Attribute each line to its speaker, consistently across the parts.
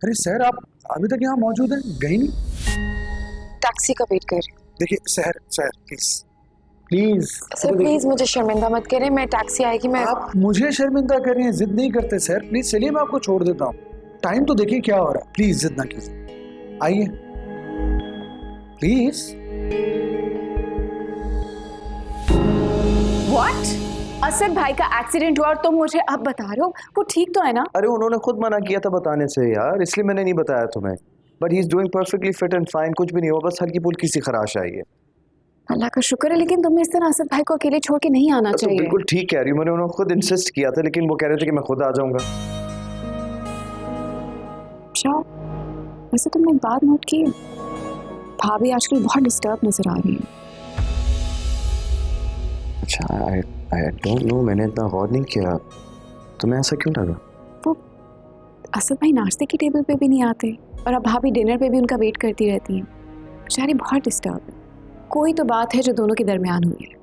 Speaker 1: अरे सर, आप अभी तक यहाँ मौजूद हैं, गई नहीं?
Speaker 2: टैक्सी का वेट कर रही हूँ।
Speaker 1: देखिए sir, please please
Speaker 2: sir please मुझे शर्मिंदा मत करें, मैं टैक्सी आएगी मैं।
Speaker 1: आप मुझे शर्मिंदा कर रहे हैं, जिद नहीं करते सर। प्लीज चलिए, मैं आपको छोड़ देता हूँ। टाइम तो देखिए क्या हो रहा है। प्लीज जिद ना कीजिए, आइए प्लीज।
Speaker 3: What? असद भाई का एक्सीडेंट हुआ और तुम मुझे अब बता रहे हो? वो ठीक तो है ना?
Speaker 4: अरे उन्होंने खुद मना किया था बताने से यार, इसलिए मैंने नहीं बताया तुम्हें। But he is doing perfectly fit and fine, कुछ भी नहीं हुआ, बस हल्की फुल्की सी खराश आई है।
Speaker 3: अल्लाह का शुक्र है, लेकिन तुम्हें इस तरह असद भाई को अकेले छोड़ के नहीं आना
Speaker 4: तो
Speaker 3: चाहिए।
Speaker 4: बिल्कुल ठीक कह रही हूँ, मैंने उन्हें खुद इंसिस्ट किया था, लेकिन वो कह रहे थे कि मैं खुद आ जाऊंगा।
Speaker 3: अच्छा, वैसे तुमने एक बात नोट की, भाभी आजकल बहुत डिस्टर्ब नजर आ रही है।
Speaker 4: अच्छा, आई डोंट नो, मैंने इतना गौर नहीं किया। तुम्हें ऐसा क्यों लगा?
Speaker 3: वो असद भाई नाश्ते की टेबल पे भी नहीं आते और अब भाभी डिनर पे भी उनका वेट करती रहती है। बेचारी बहुत डिस्टर्ब है। कोई तो बात है जो दोनों के दरमियान हुई है।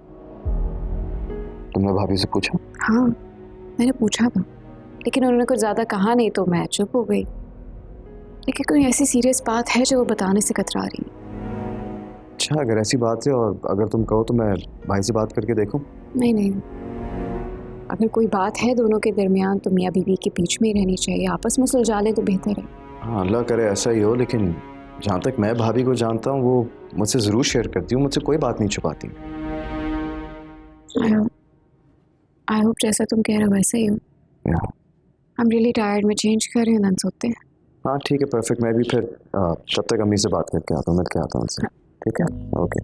Speaker 4: तुमने भाभी से पूछा?
Speaker 3: हाँ, मैंने पूछा था, लेकिन उन्होंने कुछ ज़्यादा कहा नहीं तो मैं चुप हो गई। लेकिन कोई ऐसी सीरियस बात है जो वो बताने से कतरा रही है।
Speaker 4: अच्छा, अगर ऐसी बात है और अगर तुम कहो तो मैं भाई से बात करके देखूं?
Speaker 3: नहीं, अगर कोई बात है दोनों के दरमियान तो मियाँ बीवी के बीच में ही रहनी चाहिए, आपस में सुलझा लें तो बेहतर है।
Speaker 4: हाँ, अल्लाह करे ऐसा ही हो, लेकिन जहाँ तक मैं भाभी को जानता हूँ वो मुझसे ज़रूर शेयर करती हूँ, मुझसे कोई बात नहीं छुपाती।
Speaker 3: आई होप जैसा तुम कह रहे हो वैसा ही हो। आई एम रियली टायर्ड, मैं चेंज कर रही हूँ, देन सोते हैं।
Speaker 4: हाँ ठीक है, परफेक्ट। मैं भी फिर तब तक अम्मी से बात करके आता हूँ, मिल के आता हूँ उनसे। ठीक है, ओके।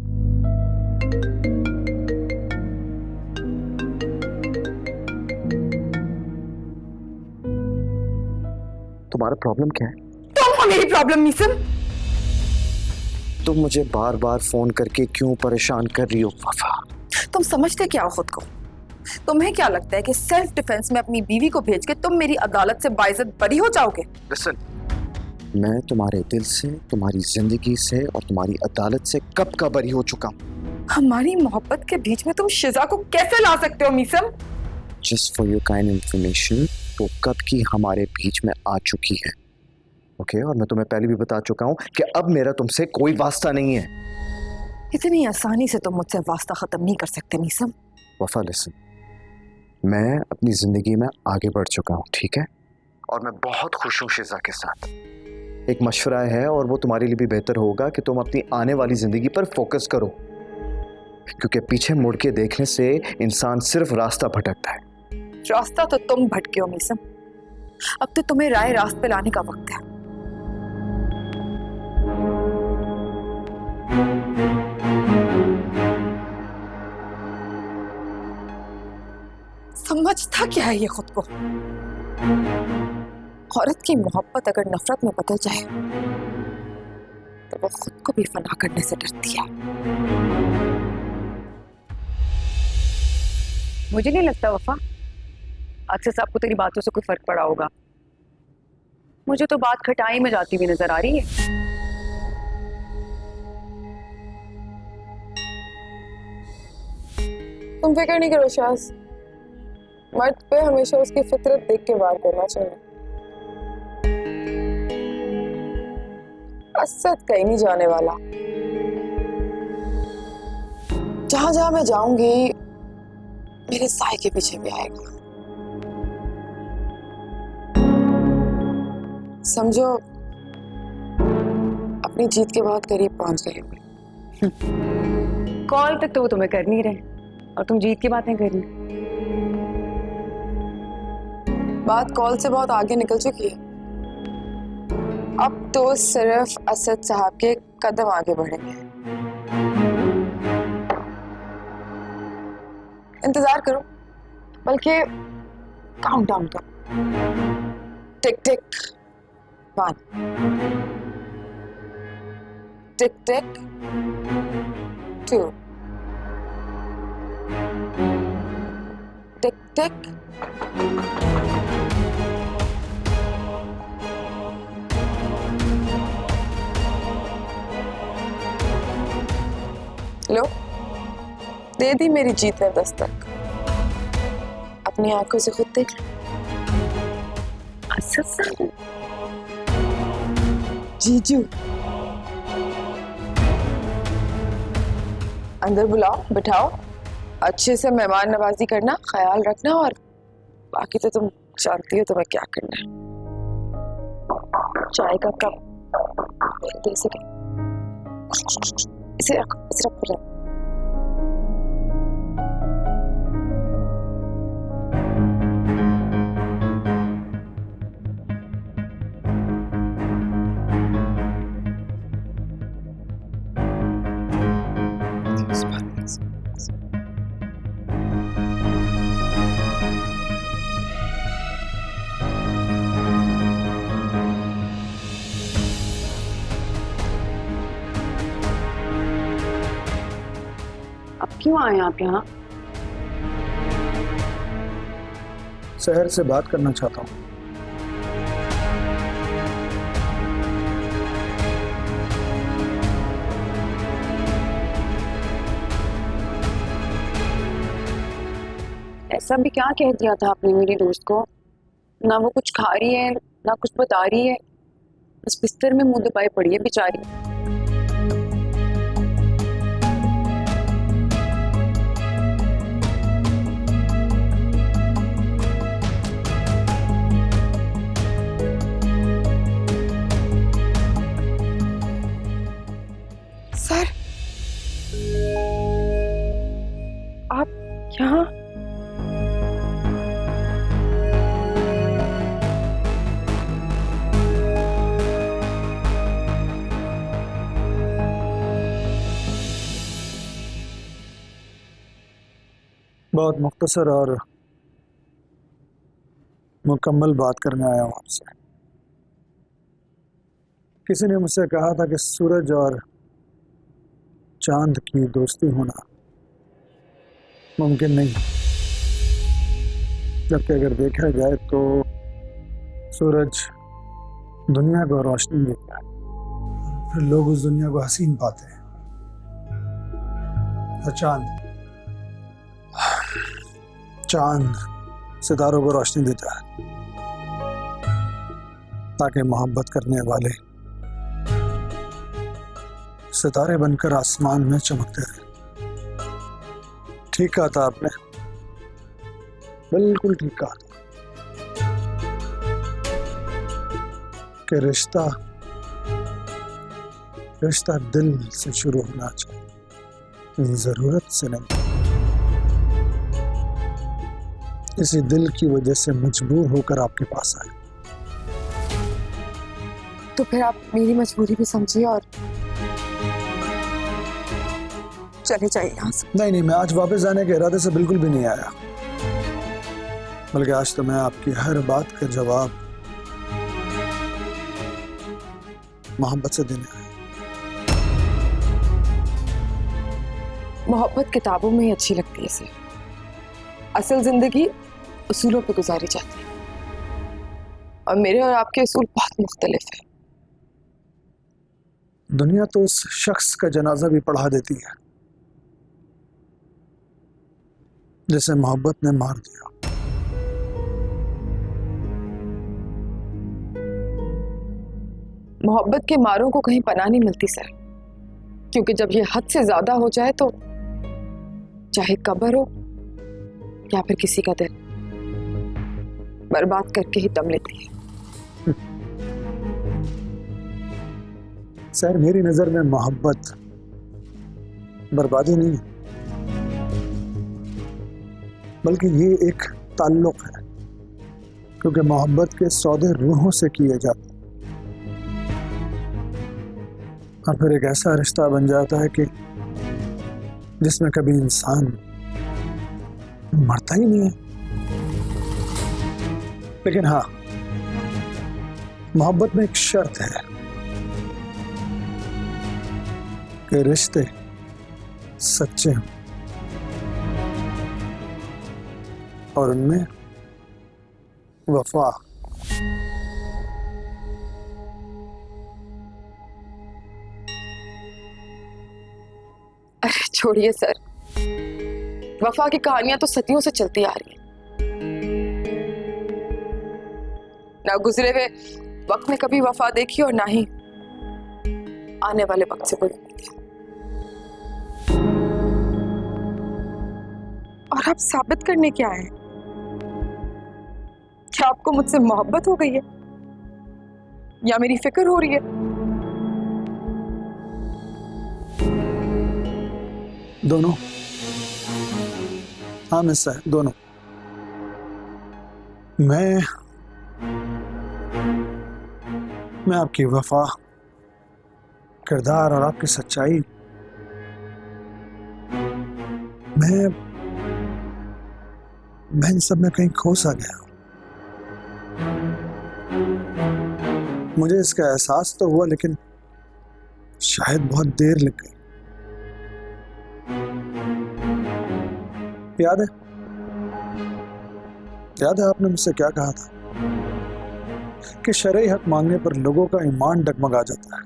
Speaker 4: तुम्हारा प्रॉब्लम क्या है?
Speaker 2: तुम हो मेरी प्रॉब्लम मीसम।
Speaker 4: तुम मुझे बार बार फोन करके क्यों परेशान कर रही हो वफा?
Speaker 2: तुम समझते क्या हो खुद को? तुम्हें क्या लगता है कि सेल्फ डिफेंस में अपनी बीवी को भेज के तुम मेरी अदालत से बाइज्जत बरी हो जाओगे?
Speaker 4: लिसन, मैं तुम्हारे दिल से, तुम्हारी जिंदगी से और तुम्हारी अदालत से कब का बरी हो चुका हूँ।
Speaker 2: हमारी मोहब्बत के बीच में तुम शिजा को कैसे ला सकते हो Meesam?
Speaker 4: Just for your kind information, तो कब की हमारे बीच में आ चुकी है। ओके, और मैं तुम्हें पहले भी बता चुका हूँ कि अब मेरा तुमसे कोई वास्ता नहीं है।
Speaker 2: इतनी आसानी से तुम मुझसे वास्ता खत्म नहीं कर सकते मीसम।
Speaker 4: वफा लिसन, मैं अपनी जिंदगी में आगे बढ़ चुका हूँ, ठीक है, और मैं बहुत खुश हूँ शिजा के साथ। एक मशवरा है और वो तुम्हारे लिए भी बेहतर होगा कि तुम अपनी आने वाली जिंदगी पर फोकस करो, क्योंकि पीछे मुड़ के देखने से इंसान सिर्फ रास्ता भटकता है।
Speaker 2: रास्ता तो तुम भटके हो मीसम, अब तो तुम्हें राय रास्त पे लाने का वक्त है। समझता क्या है ये खुद को? औरत की मोहब्बत अगर नफरत में बदल जाए तो वो खुद को भी फना करने से डरती है।
Speaker 5: मुझे नहीं लगता वफा अक्सर साहब को तेरी बातों से कोई फर्क पड़ा होगा। मुझे तो बात खटाई में जाती हुई नजर आ रही है।
Speaker 6: तुम फिक्र नहीं करो शाज, मर्द पे हमेशा उसकी फितरत देख के वार करना चाहिए। असद कहीं नहीं जाने वाला। जहां जहां मैं जाऊंगी मेरे साए के पीछे भी आएगा। समझो अपनी जीत के बहुत करीब पहुंच गए।
Speaker 5: कॉल तक तो वो तुम्हें कर नहीं रहे और तुम जीत की बातें कर रही।
Speaker 6: बात कॉल से बहुत आगे निकल चुकी है। अब तो सिर्फ असद साहब के कदम आगे बढ़ेंगे। इंतजार करो, बल्कि काउंट डाउन करो। टिक टिक 1, टिक टिक 2, टिक टिक लो, दे दी मेरी जीत में दस्तक। अपनी आंखों से खुद देख लो।
Speaker 5: असद साहब
Speaker 6: जीजू अंदर बुलाओ, बिठाओ, अच्छे से मेहमान नवाजी करना, ख्याल रखना, और बाकी तो तुम जानती हो तुम्हें क्या करना है। चाय का कप दे सके, इसे रखो, इसे रखो।
Speaker 5: अब क्यों आए आप यहाँ?
Speaker 1: शहर से बात करना चाहता हूँ।
Speaker 5: ऐसा भी क्या कह दिया था आपने मेरी दोस्त को? ना वो कुछ खा रही है, ना कुछ बता रही है, बस बिस्तर में मुंह दबाए पड़ी है बेचारी।
Speaker 6: सर, आप यहाँ?
Speaker 1: बहुत मुख्तसर और मुकम्मल बात करने आया हूँ आपसे। किसी ने मुझसे कहा था कि सूरज और चांद की दोस्ती होना मुमकिन नहीं, जबकि अगर देखा जाए तो सूरज दुनिया को रोशनी देता है, फिर लोग उस दुनिया को हसीन पाते हैं, और चांद सितारों को रोशनी देता है ताकि मोहब्बत करने वाले सितारे बनकर आसमान में चमकते रहे। ठीक कहा था आपने, बिल्कुल ठीक कहा था कि रिश्ता दिल से शुरू होना चाहिए, जरूरत से नहीं। इसी दिल की वजह से मजबूर होकर आपके पास आए।
Speaker 6: तो फिर आप मेरी मजबूरी भी समझिए और चले जाइए यहाँ से।
Speaker 1: नहीं, मैं आज वापस जाने के इरादे से बिल्कुल भी नहीं आया, बल्कि आज तो मैं आपकी हर बात का जवाब मोहब्बत से देने आया।
Speaker 6: मोहब्बत किताबों में ही अच्छी लगती है सर, असल जिंदगी उसूलों पे गुजारी जाती है, और मेरे और आपके उसूल बहुत मुख्तलिफ हैं।
Speaker 1: दुनिया तो उस शख्स का जनाजा भी पढ़ा देती है जिसे मोहब्बत ने मार दिया।
Speaker 6: मोहब्बत के मारों को कहीं पनाह नहीं मिलती सर, क्योंकि जब ये हद से ज्यादा हो जाए तो चाहे कब्र हो या फिर किसी का दिल, बर्बाद करके ही दम लेती है।
Speaker 1: सर, मेरी नजर में मोहब्बत बर्बादी नहीं है, बल्कि ये एक ताल्लुक है, क्योंकि मोहब्बत के सौदे रूहों से किए जाते हैं, और फिर एक ऐसा रिश्ता बन जाता है कि जिसमें कभी इंसान मरता ही नहीं है। लेकिन हाँ, मोहब्बत में एक शर्त है कि रिश्ते सच्चे हों और उनमें वफा।
Speaker 6: अरे छोड़िए सर, वफा की कहानियां तो सदियों से चलती आ रही हैं। ना गुजरे हुए वक्त में कभी वफा देखी और ना ही आने वाले वक्त से कोई उम्मीद है। और आप साबित करने क्या आए? क्या आपको मुझसे मोहब्बत हो गई है या मेरी फिक्र हो रही है?
Speaker 1: दोनों। हाँ मिस है, दोनों। मैं आपकी वफा, किरदार और आपकी सच्चाई, मैं इन सब में कहीं खो सा गया। मुझे इसका एहसास तो हुआ, लेकिन शायद बहुत देर लग गई। याद है आपने मुझसे क्या कहा था कि शरई हक मांगने पर लोगों का ईमान डगमगा जाता है।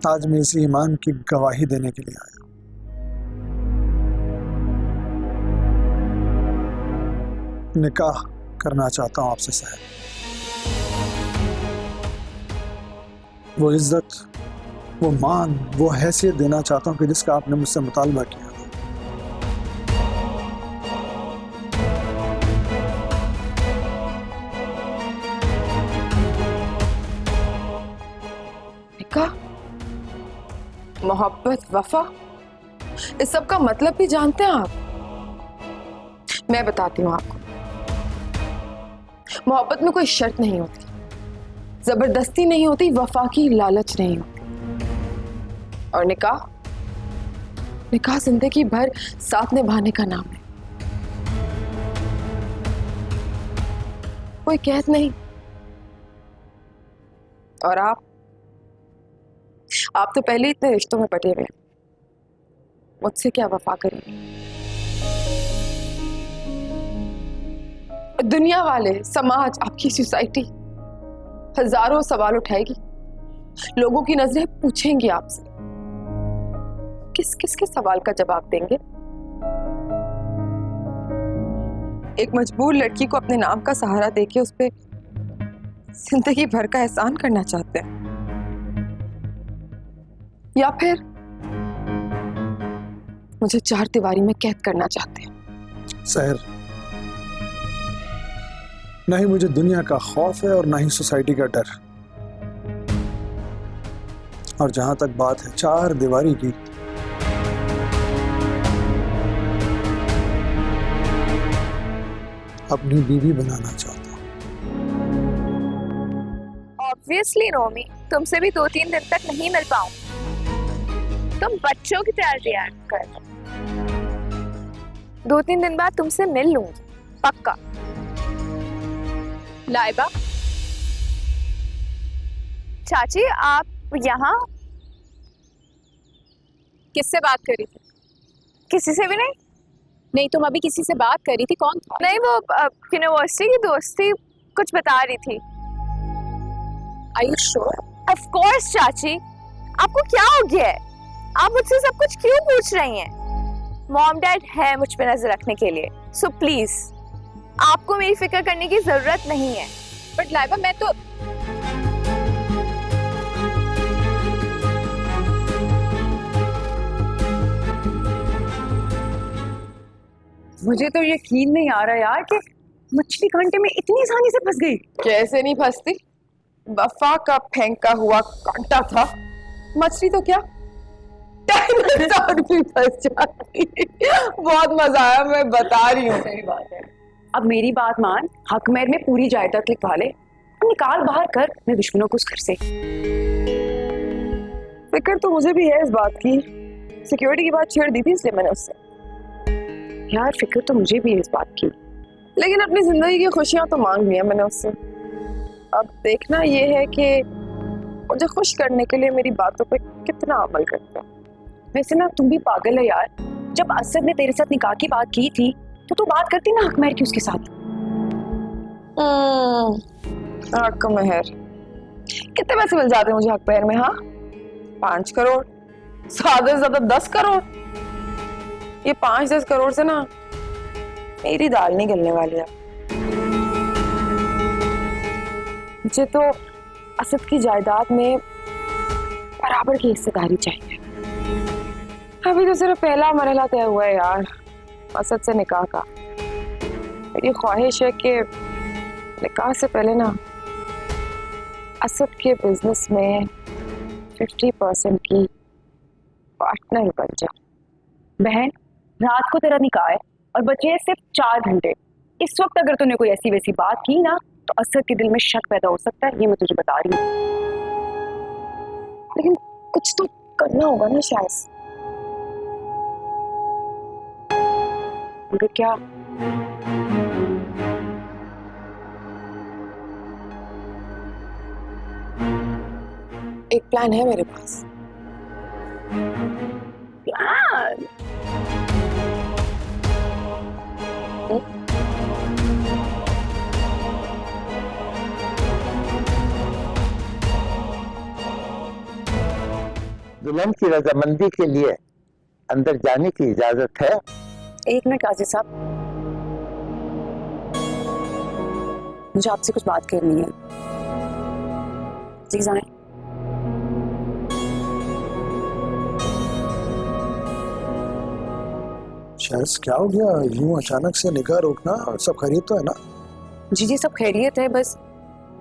Speaker 1: आज मैं इसी ईमान की गवाही देने के लिए आया। निकाह करना चाहता हूं आपसे साहब। वो इज्जत, वो मान, वो हैसियत देना चाहता हूं कि जिसका आपने मुझसे मुतालबा किया।
Speaker 6: निकाह, मोहब्बत, वफा, इस सब का मतलब भी जानते हैं आप? मैं बताती हूँ आपको। मोहब्बत में कोई शर्त नहीं होती, जबरदस्ती नहीं होती, वफा की लालच नहीं होती। और निकाह जिंदगी भर साथ निभाने का नाम है, कोई कैद नहीं। और आप तो पहले इतने रिश्तों में पटे हुए, मुझसे क्या वफा करेंगे? दुनिया वाले, समाज, आपकी सोसाइटी हजारों सवाल उठाएगी, लोगों की नजरें पूछेंगी आपसे। किस के सवाल का जवाब देंगे? एक मजबूर लड़की को अपने नाम का सहारा देके उस पे जिंदगी भर का एहसान करना चाहते हैं, या फिर मुझे चार दीवारी में कैद करना चाहते हैं?
Speaker 1: सहर, ना ही मुझे दुनिया का खौफ है और ना ही सोसाइटी का डर। और जहां तक बात है चार दीवारी की, अपनी बीवी बनाना चाहता हूं।
Speaker 7: ऑब्वियसली रोमी, तुमसे भी 2-3 दिन तक नहीं मिल पाऊं। तुम बच्चों की तरह रिएक्ट कर रहे हो। 2-3 दिन बाद तुमसे मिल लूंगी, पक्का। लाइबा, चाची आप यहाँ?
Speaker 3: किससे बात करी थी?
Speaker 7: किसी से भी नहीं।
Speaker 3: नहीं, तुम अभी किसी से बात करी थी, कौन था?
Speaker 7: नहीं, वो यूनिवर्सिटी की दोस्त थी, कुछ बता रही थी।
Speaker 3: Are you sure?
Speaker 7: Of course चाची, आपको क्या हो गया है? आप मुझसे सब कुछ क्यों पूछ रही हैं? मॉम डैड है मुझ पे नजर रखने के लिए, सो प्लीज आपको मेरी फिक्र करने की जरूरत नहीं है।
Speaker 3: बट लाइबा, मैं तो
Speaker 5: मुझे तो यकीन नहीं आ रहा यार कि मछली कांटे में इतनी आसानी से फंस गई।
Speaker 6: कैसे नहीं फंसती? वफा का फेंका हुआ कांटा था, मछली तो क्या डायनासोर भी फंस जाती। बहुत मजा आया, मैं बता रही हूँ।
Speaker 5: सही बात है। अब मेरी बात मान, हक मेहर में पूरी जायदाद लिखवा ले, निकाल बाहर कर मैं दुश्मनों को उस घर से।
Speaker 6: फिक्र तो मुझे भी है इस बात की, सिक्योरिटी की बात छेड़ दी थी इसलिए मैंने उससे।
Speaker 5: यार फिक्र तो मुझे भी है इस बात की,
Speaker 6: लेकिन अपनी जिंदगी की खुशियां तो मांग लिया मैंने उससे। अब देखना ये है कि मुझे खुश करने के लिए मेरी बातों पे कितना अमल करता है।
Speaker 5: वैसे ना तुम भी पागल है यार, जब असद ने तेरे साथ निकाह की बात की थी तो तू बात करती ना हक मेहर की उसके साथ।
Speaker 6: हक मेहर कितने पैसे मिल जाते हैं मुझे हक मेहर में? हाँ, 5 करोड़, ज्यादा से ज्यादा 10 करोड़। ये 5-10 करोड़ से ना मेरी दाल नहीं गलने वाली है। मुझे तो असद की जायदाद में बराबर की हिस्सेदारी चाहिए। अभी तो सिर्फ पहला मरहला तय हुआ है यार, असद से निकाह का। मेरी ख्वाहिश है कि निकाह से पहले ना असद के बिजनेस में 50% की पार्टनर बन जाऊं।
Speaker 5: बहन, रात को तेरा निकाह है और बचे हैं सिर्फ 4 घंटे। इस वक्त अगर तूने कोई ऐसी वैसी बात की ना तो असद के दिल में शक पैदा हो सकता है, ये मैं तुझे बता रही हूँ।
Speaker 6: लेकिन कुछ तो करना होगा ना शायद।
Speaker 5: मगर क्या?
Speaker 6: एक प्लान है मेरे पास।
Speaker 5: प्लान?
Speaker 8: दुल्हन की रजामंदी के लिए अंदर जाने की इजाजत है?
Speaker 5: एक मिनट काजी साहब, मुझे आपसे कुछ बात करनी है, प्लीज आए।
Speaker 1: शायद क्या हो गया, यूं अचानक से निकाह रोकना? सब खैरियत तो है ना?
Speaker 5: जी जी सब खैरियत है, बस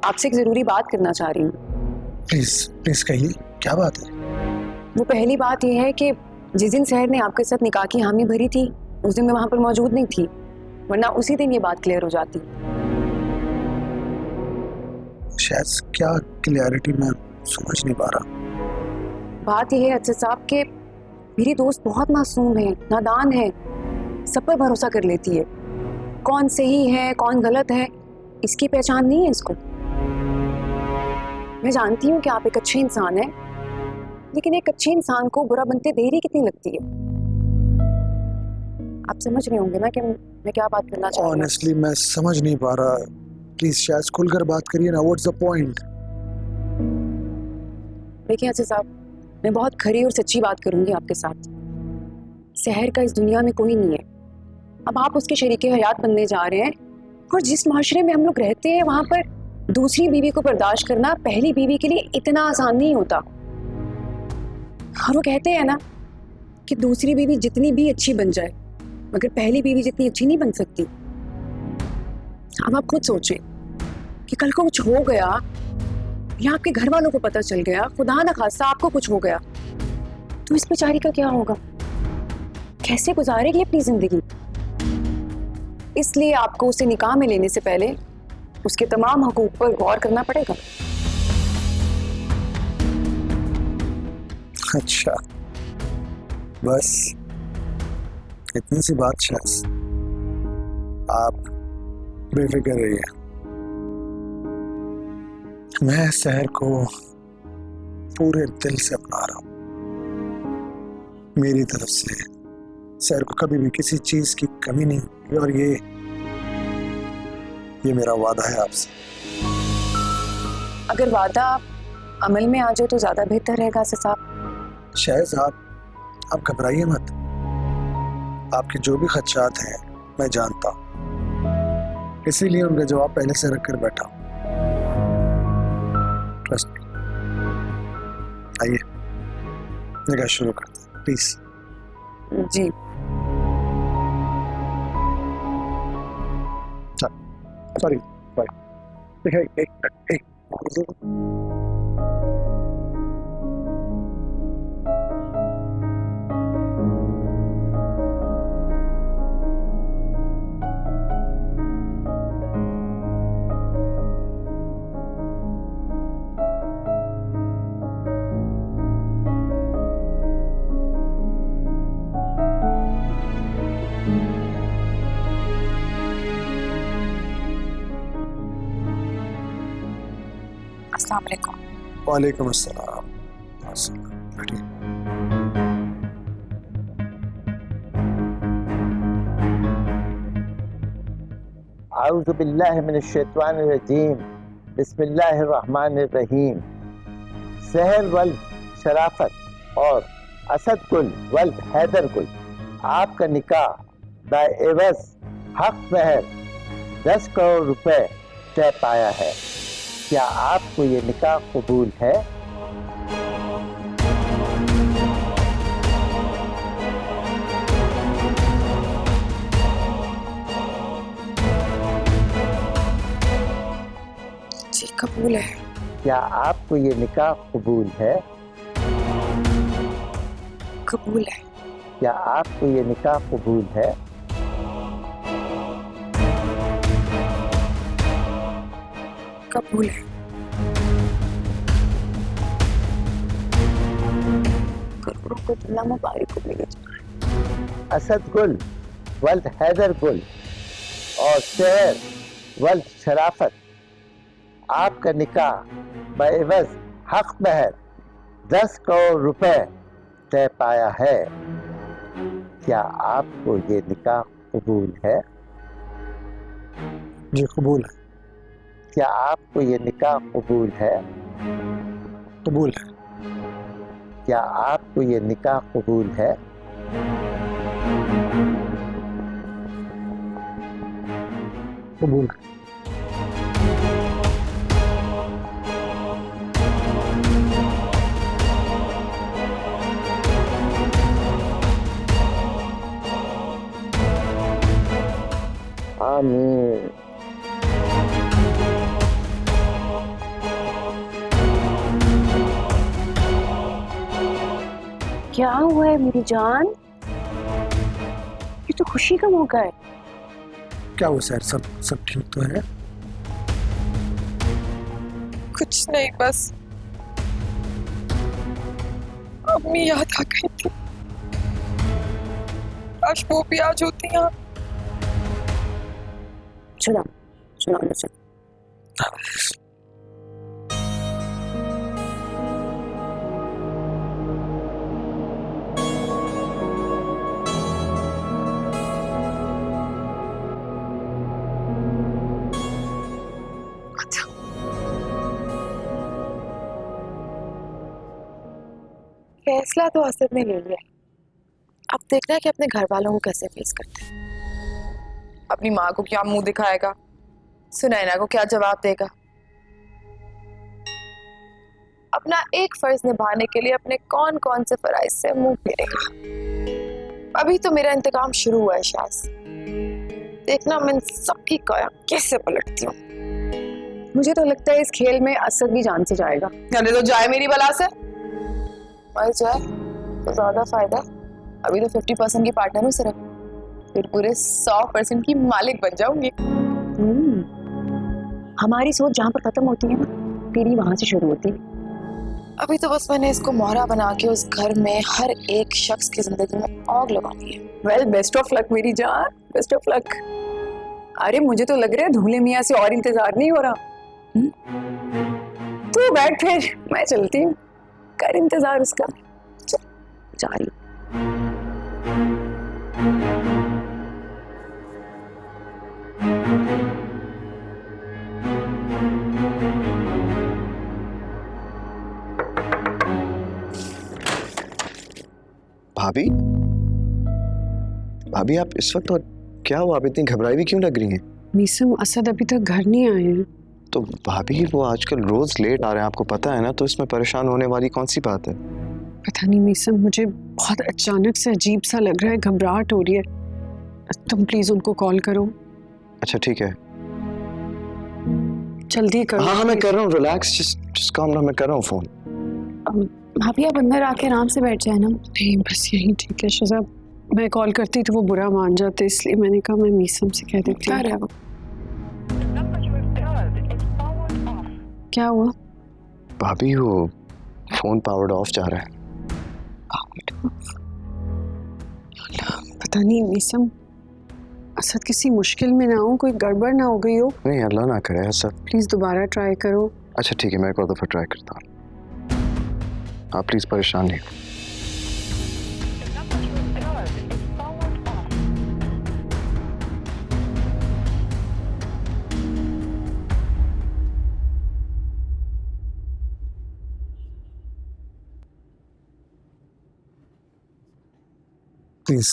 Speaker 5: आपसे एक जरूरी बात करना चाह रही हूँ।
Speaker 1: प्लीज प्लीज कहिए, क्या बात है?
Speaker 5: वो पहली बात यह है कि जिस दिन सहर ने आपके साथ निकाह की हामी भरी थी उस दिन मैं वहां पर मौजूद नहीं थी, वरना उसी दिन ये बात क्लियर हो जाती।
Speaker 1: शायद क्या क्लियरिटी मैं समझ नहीं पा रहा।
Speaker 5: बात यह है अच्छा साहब कि मेरी दोस्त बहुत मासूम है, नादान है, सब पर भरोसा कर लेती है। कौन सही है कौन गलत है इसकी पहचान नहीं है इसको। मैं जानती हूँ कि आप एक अच्छे इंसान हैं, लेकिन एक अच्छे इंसान को बुरा बनते देरी कितनी लगती है। आप समझ रहे होंगे ना कि मैं क्या बात करना चाह रही हूँ।
Speaker 1: ऑनेस्टली मैं समझ नहीं पा रहा। प्लीज शायद खुलकर बात करिए ना। What's the point?
Speaker 5: देखिए अच्छा साहब, मैं बहुत खरी और सच्ची बात करूंगी आपके साथ। सहर का इस दुनिया में कोई नहीं है। अब आप उसके शरीके हयात बनने जा रहे हैं, और जिस माशरे में हम लोग रहते हैं वहां पर दूसरी बीवी को बर्दाश्त करना पहली बीवी के लिए इतना आसान नहीं होता। और वो कहते हैं ना कि दूसरी बीवी जितनी भी अच्छी बन जाए मगर पहली बीवी जितनी अच्छी नहीं बन सकती। अब आप खुद सोचें कि कल को कुछ हो गया या आपके घर वालों को पता चल गया, खुदा ना खास्ता आपको कुछ हो गया, तो इस बेचारी का क्या होगा? कैसे गुजारेगी अपनी जिंदगी? इसलिए आपको उसे निकाह में लेने से पहले उसके तमाम हकूक पर गौर करना पड़ेगा।
Speaker 1: अच्छा, बस इतनी सी बात? शायद आप बेफिक्र रहिए, मैं सहर को पूरे दिल से अपना रहा हूं। मेरी तरफ से सहर को कभी भी किसी चीज की कमी नहीं होगी, और ये मेरा वादा है आपसे।
Speaker 5: अगर वादा अमल में आ जाए तो ज्यादा बेहतर रहेगा साहब।
Speaker 1: शायद आप घबराइए मत। आपके जो भी खदशात हैं मैं जानता हूं, इसीलिए उनका जवाब पहले से रख कर बैठा हूं। Trust me. आइए निकाह शुरू करते हैं प्लीज।
Speaker 5: जी
Speaker 1: सॉरी एक
Speaker 5: अस्सलाम वालेकुम।
Speaker 1: वालेकुम अस्सलाम। बैठिए।
Speaker 8: आऊज़ु बिल्लाहि मिनश शैतानिर रजीम, बिस्मिल्लाहिर रहमानिर रहीम। सहर वल शराफत और असद गुल वल हैदर गुल, आपका निकाह बाएवज हक महर 10 करोड़ रुपए तय पाया है। क्या आपको ये निकाह कबूल है?
Speaker 5: जी कबूल है।
Speaker 8: क्या आपको ये निकाह कबूल है?
Speaker 5: कबूल है।
Speaker 8: क्या आपको ये निकाह कबूल है?
Speaker 5: कबूल है। करोड़ों को दुल्हा मुबारक हो मेरे जान।
Speaker 8: असद गुल वल्द हैदर गुल और शहर वल्द शराफत, आपका निकाह बेवज हक महर 10 करोड़ रुपए तय पाया है। क्या आपको ये निकाह कबूल है?
Speaker 1: जी कबूल है।
Speaker 8: क्या आपको ये निकाह कबूल है?
Speaker 1: कबूल है।
Speaker 8: क्या आपको ये निकाह कबूल है?
Speaker 1: कबूल है।
Speaker 8: आमीन।
Speaker 5: क्या हुआ है मेरी जान? ये तो खुशी का मौका है।
Speaker 1: क्या हुआ सर, सब ठीक तो है?
Speaker 6: कुछ नहीं, बस अम्मी याद आ गई थी। काश वो भी आज होती यहाँ।
Speaker 5: सुना सुना मुझे।
Speaker 6: फैसला तो असद ने ले लिया है। अब देखना है कि अपने घर वालों को कैसे फेस करते हैं।
Speaker 2: अपनी माँ को क्या मुंह दिखाएगा, सुनैना को क्या जवाब देगा।
Speaker 6: अपना एक फर्ज निभाने के लिए अपने कौन कौन से फराइज से मुंह फेरेगा। अभी तो मेरा इंतकाम शुरू हुआ है शाज। देखना मैं इन सबकी काया कैसे पलटती हूँ।
Speaker 5: मुझे तो लगता है इस खेल में असद भी जान से जाएगा।
Speaker 2: अरे तो जाए मेरी बला से।
Speaker 6: मर जाए तो ज्यादा फायदा।
Speaker 2: अभी तो 50% की पार्टनर हूँ सिर्फ, फिर पूरे 100% की मालिक बन जाऊंगी।
Speaker 5: हमारी सोच जहाँ पर खत्म होती है ना, तेरी वहां से शुरू होती है।
Speaker 6: अभी तो बस मैंने इसको मोहरा बना के उस घर में हर एक शख्स की जिंदगी में आग लगानी है।
Speaker 5: वेल बेस्ट ऑफ लक मेरी जान, बेस्ट ऑफ लक। अरे मुझे तो लग रहा है धूले मियाँ से और इंतजार नहीं हो रहा। तू बैठ, फिर मैं चलती हूँ। कर इंतजार उसका। चल जा रही हूँ।
Speaker 4: भाभी भाभी आप इस वक्त, और क्या हुआ, आप इतनी घबराई भी क्यों लग रही हैं?
Speaker 3: मीसम, असद अभी तक घर नहीं आए हैं।
Speaker 4: तो भाभी वो आजकल रोज लेट आ रहे हैं, आपको पता है ना, तो इसमें परेशान होने वाली कौन सी बात है?
Speaker 3: पता नहीं मीसम, मुझे बहुत अचानक से अजीब सा लग रहा है, घबराहट हो रही है। तुम प्लीज उनको कॉल करो।
Speaker 4: अच्छा ठीक है।
Speaker 3: जल्दी करो।
Speaker 4: हाँ मैं कर रहा हूँ, रिलैक्स, जिस काम ना मैं कर रहा हूँ फोन।
Speaker 3: भाभी आप अंदर आके आराम से बैठ जाए ना। नहीं बस यही ठीक है शहजाद। मैं कॉल करती तो वो बुरा मान जाते, इसलिए मैंने कहा मैं मीसम से कह देती हूँ। क्या हुआ?
Speaker 4: भाभी वो फोन पावर्ड ऑफ जा रहा है।
Speaker 3: पता नहीं मीसम, असद किसी मुश्किल में ना हो, कोई गड़बड़ ना हो गई हो।
Speaker 4: नहीं अल्लाह ना करे ऐसा।
Speaker 3: प्लीज दोबारा ट्राई करो।
Speaker 4: अच्छा ठीक है, मैं एक और दफा ट्राई करता हूँ। आप प्लीज परेशान नहीं।
Speaker 1: प्लीज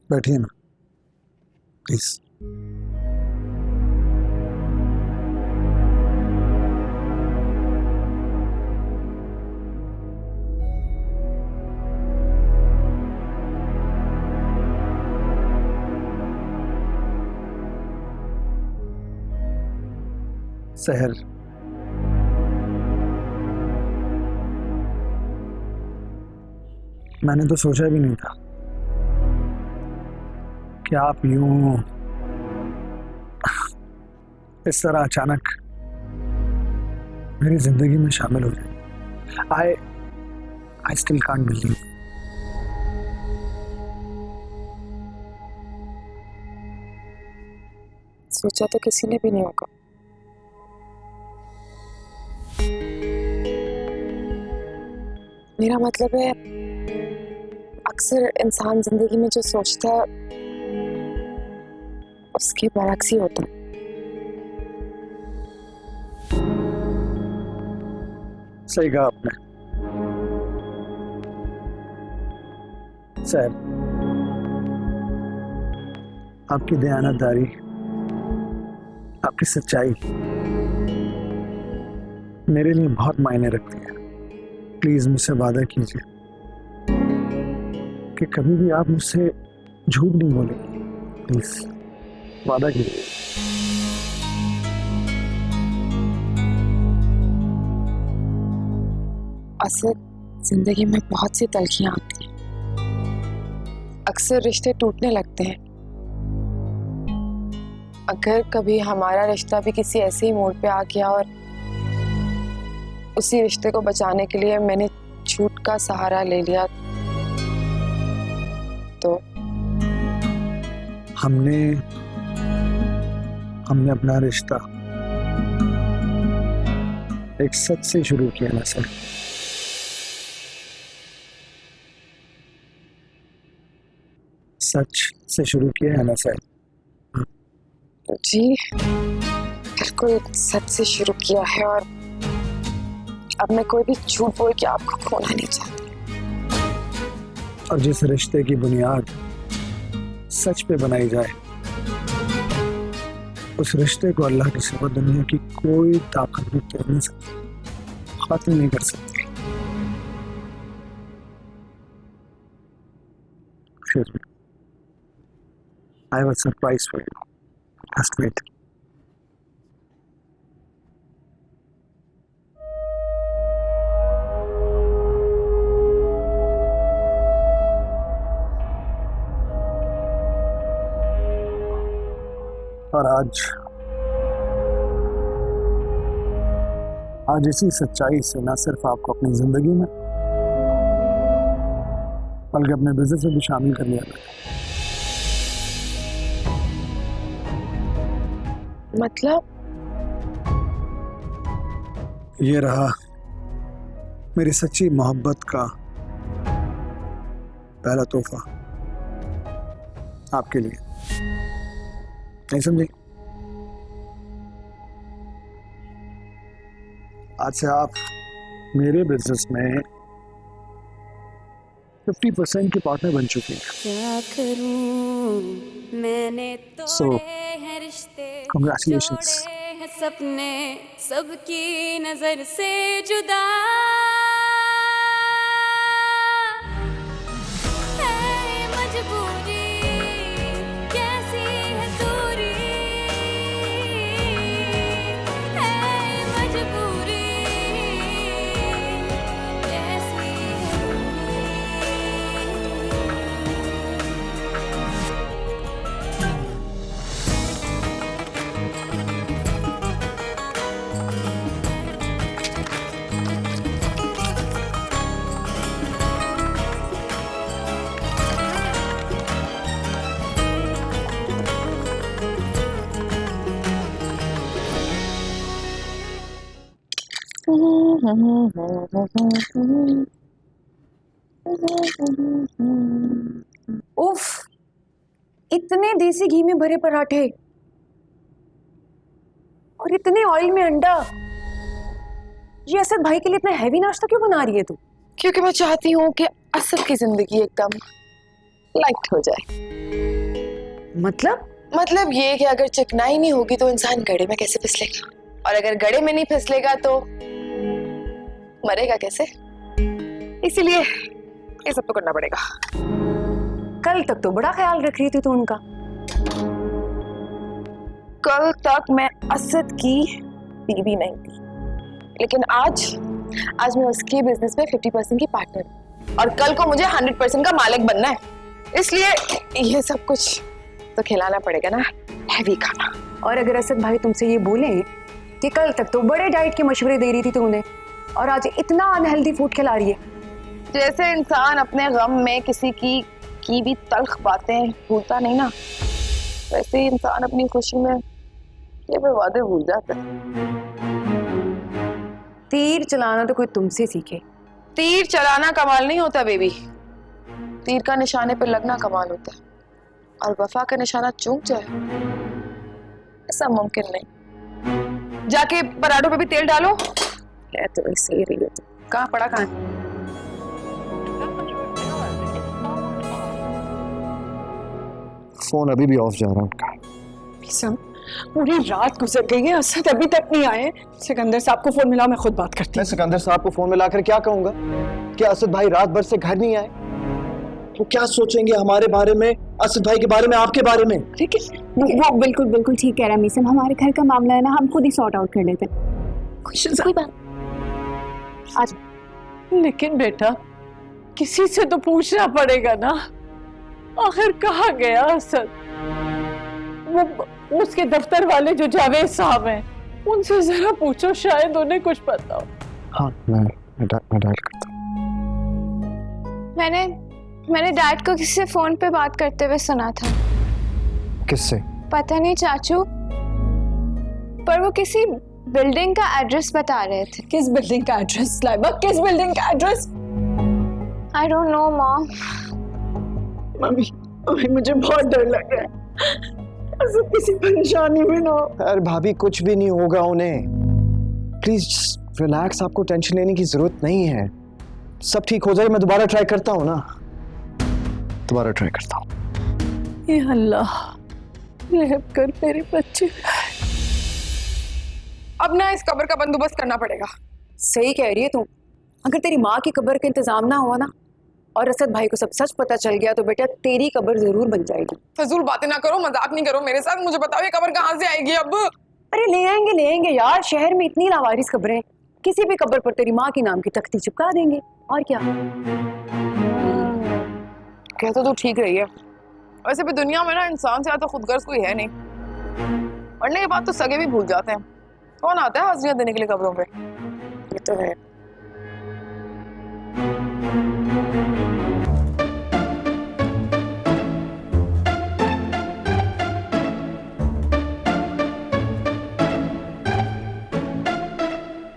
Speaker 1: बैठिए ना, प्लीज। सहर, मैंने तो सोचा भी नहीं था कि आप यूं इस तरह अचानक मेरी जिंदगी में शामिल हो जाए। I still can't believe.
Speaker 6: सोचा तो किसी ने भी नहीं होगा। मेरा मतलब है, अक्सर इंसान जिंदगी में जो सोचता है उसके बरक्स ही होता है।
Speaker 1: सही कहा आपने सर। आपकी दयानतदारी, आपकी सच्चाई मेरे लिए बहुत मायने रखती है। प्लीज मुझसे वादा कीजिए कि कभी भी आप मुझसे झूठ नहीं बोलेंगे। प्लीज वादा कीजिए।
Speaker 6: असल जिंदगी में बहुत सी तलखियां आती हैं, अक्सर रिश्ते टूटने लगते हैं। अगर कभी हमारा रिश्ता भी किसी ऐसे ही मोड़ पे आ गया और उसी रिश्ते को बचाने के लिए मैंने झूठ का सहारा ले लिया, तो
Speaker 1: हमने अपना रिश्ता एक सच से शुरू किया ना सर। सच से शुरू किया है ना सर।
Speaker 6: जी बिल्कुल सच से शुरू किया है, और अब मैं कोई भी झूठ बोल के आपको खोना नहीं चाहती।
Speaker 1: और जिस रिश्ते की बुनियाद सच पे बनाई जाए, उस रिश्ते को अल्लाह के सिवा दुनिया की कोई ताकत भी तोड़ नहीं सकती, खत्म नहीं कर सकती। I have a surprise for you. Just wait. और आज इसी सच्चाई से न सिर्फ आपको अपनी जिंदगी में बल्कि अपने बिजनेस में भी शामिल कर लिया गया।
Speaker 6: मतलब
Speaker 1: ये रहा मेरी सच्ची मोहब्बत का पहला तोहफा आपके लिए। नहीं समझे? आज से आप मेरे बिजनेस में 50% के पार्टनर बन चुके हैं।
Speaker 9: क्या करूं मैंने तो
Speaker 1: So,
Speaker 9: हैं रिश्ते,
Speaker 1: congratulations.
Speaker 9: जोड़े हैं सपने सबकी नजर से जुदा है मजबूरी, कैसी है दूरी है मजबूरी, कैसी है दूरी।
Speaker 5: उफ, इतने देसी घी में भरे पराठे और इतने ऑयल में अंडा। ये असद भाई के लिए इतना हैवी नाश्ता क्यों बना रही है तू?
Speaker 6: क्योंकि मैं चाहती हूँ कि असद की जिंदगी एकदम लाइट हो जाए। मतलब ये कि अगर चिकनाई नहीं होगी तो इंसान गड़े में कैसे फिसलेगा, और अगर गड़े में नहीं फिसलेगा तो मरेगा कैसे। इसीलिए ये सब तो करना पड़ेगा।
Speaker 5: कल तक तो बड़ा ख्याल रख रही थी तू उनका।
Speaker 6: कल तक मैं असद की
Speaker 5: बीवी नहीं थी, लेकिन आज मैं उसके बिजनेस में 50% की पार्टनर हूँ और कल को मुझे 100% का मालिक बनना है, इसलिए ये सब कुछ तो खिलाना पड़ेगा ना, हैवी खाना। और अगर असद भाई तुमसे ये बोले कि कल तक तो बड़े डाइट के मशवरे दे रही थी तू उन्हें और आज इतना अनहेल्दी फूड खिला रही है।
Speaker 2: जैसे इंसान अपने गम में किसी की भी तल्ख बातें भूलता नहीं ना, वैसे ही इंसान अपनी खुशी में ये भी वादे भूल जाता है।
Speaker 5: तीर चलाना तो कोई तुमसे सीखे।
Speaker 2: तीर चलाना कमाल नहीं होता बेबी, तीर का निशाने पर लगना कमाल होता है, और वफा का निशाना चूक जाए ऐसा मुमकिन नहीं। जाके पराठों पे भी तेल डालो।
Speaker 5: तो ऐसे ही रही हो तुम।
Speaker 2: कहाँ पड़ा, कहाँ है?
Speaker 4: फोन अभी भी ऑफ जा रहा है उनका।
Speaker 5: पूरी रात गुजर गई है, असद अभी तक नहीं आए। सिकंदर साहब को फोन मिला, मैं खुद बात करती
Speaker 4: मैं सिकंदर साहब को फोन मिलाकर क्या कहूंगा? क्या असद भाई रात भर से घर नहीं आए? वो क्या सोचेंगे हमारे बारे में, असद भाई के बारे में, आपके बारे में?
Speaker 3: वो बिल्कुल बिल्कुल ठीक कह रहा है मीसम, हमारे घर का मामला है ना, हम खुद ही सॉर्ट आउट कर लेते हैं। कोई बात। आज
Speaker 6: लेकिन बेटा किसी से तो पूछना पड़ेगा ना, आखिर कहाँ गया असद? वो उसके दफ्तर वाले जो जावेद साहब हैं, उनसे जरा पूछो, शायद उन्हें कुछ पता हो।
Speaker 4: हाँ मैं डायल करता हूँ।
Speaker 7: मैंने डैड को किसी से फोन पे बात करते हुए सुना था।
Speaker 4: किससे?
Speaker 7: पता नहीं चाचू, पर वो किसी बिल्डिंग का एड्रेस बता रहे थे।
Speaker 5: किस बिल्डिंग का एड्रेस लाइबा? किस बिल्डिंग का address?
Speaker 7: I don't know mom.
Speaker 5: Mummy मुझे बहुत डर लग रहा है, असद किसी परेशानी में ना हो।
Speaker 4: अरे भाभी कुछ भी नहीं होगा उन्हें, प्लीज रिलैक्स, आपको टेंशन लेने की जरूरत नहीं है, सब ठीक हो जाएगा। मैं दोबारा ट्राई करता हूँ ना, दोबारा ट्राई करता हूँ।
Speaker 6: ये अल्लाह रहम कर मेरे बच्चे।
Speaker 2: अब ना इस कब्र का बंदोबस्त करना पड़ेगा।
Speaker 5: सही कह रही है तुम, अगर तेरी माँ की कब्र का इंतजाम ना हुआ ना और असद भाई को सब सच पता चल गया तो बेटा तेरी कब्र जरूर बन जाएगी।
Speaker 2: फजूल बातें ना करो, मजाक नहीं करो मेरे साथ। मुझे बताओ ये कब्र कहाँ से आएगी अब?
Speaker 5: अरे ले आएंगे यार, शहर में इतनी लावारिस कब्रें, किसी भी कब्र पर तेरी माँ के नाम की तख्ती चिपका देंगे, और क्या।
Speaker 2: कहते तो ठीक रही है, वैसे भी दुनिया में ना इंसान से ज्यादा खुदगर्ज कोई है नहीं। मरने के बाद तो सगे भी भूल जाते हैं, कौन आता है हाजिरियां देने के लिए कब्रों पे?
Speaker 5: ये तो है।